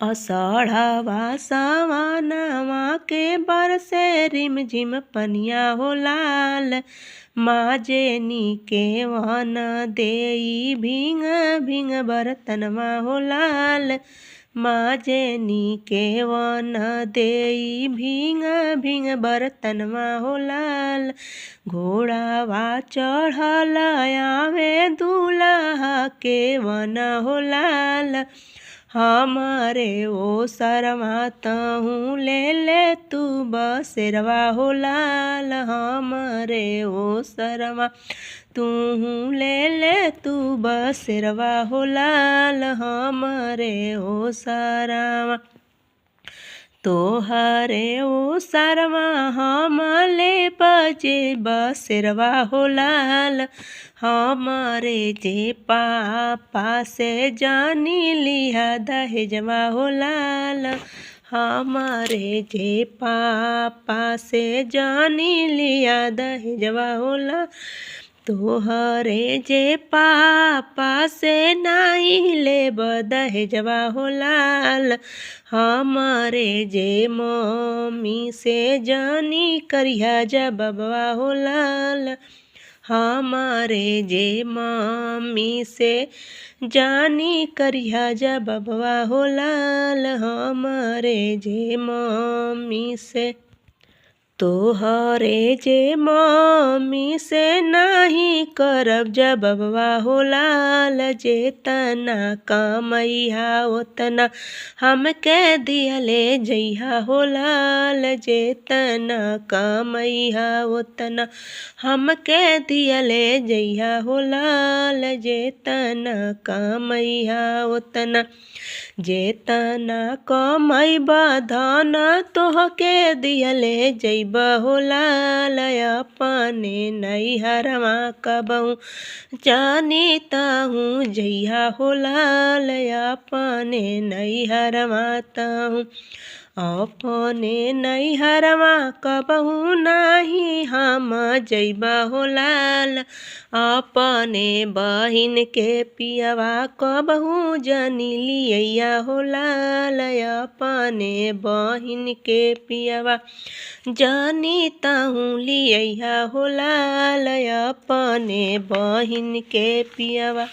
असढ़वा सावनवा के बरसे रिम झिम पनिया हो लाल। माजेनी के वन देई भींग भींग बरतनवा हो लाल। माजेनी के वन देई भींग भींग बरतनवा हो लाल। घोड़ावा चढ़ल आवे दूल्हा के वन हो लाल। हमारे ओ सरवा तहूँ ले तू बसेरवा हो लाल। हमारे ओ सरवा तूँ ले तू बसेरवा हो लाल। हमारे ओ सरवा तोहरे ओ सरवा हमले बजे बसेरवा हो लाल। हमारे जे पापा से जानी लिया दहेजवा हो लाल। हमारे जे पापा से जानी लिया दहेजवा हो लाल। तोहरे जे पापा से नाही लेब दहेजवा हो लाल। हमारे जे मम्मी से जानी करिया जबवा हो लाल। हमारे जे मम्मी से जानी करिया जबवा हो लाल। हमारे जे मम्मी से तोहरे जे मम्मी से नाही करब जबवा हो लाल। जेतना कमैहा ओतना हमके दियले जइहा हो लाल। जेतना कमैहा ओतना हमके दियले जइहा हो लाल। जेतना कमैहा ओतना जेतना कमैबा धन तोहके दियले जइबा हो लाल। अपने नैहरवा कबहू जानी ताहूँ जइहा हो लाल। अपने नैहरवा ताहूँ अपने नैहरवा कबहू नाही हम जइबा हो लाल। अपने बहिन के पियवा कबहू जानी लिया हो लाल। अपने बहिन के पियवा जानी ताहूँ लिया हो लाल। अपने बहिन के पियवा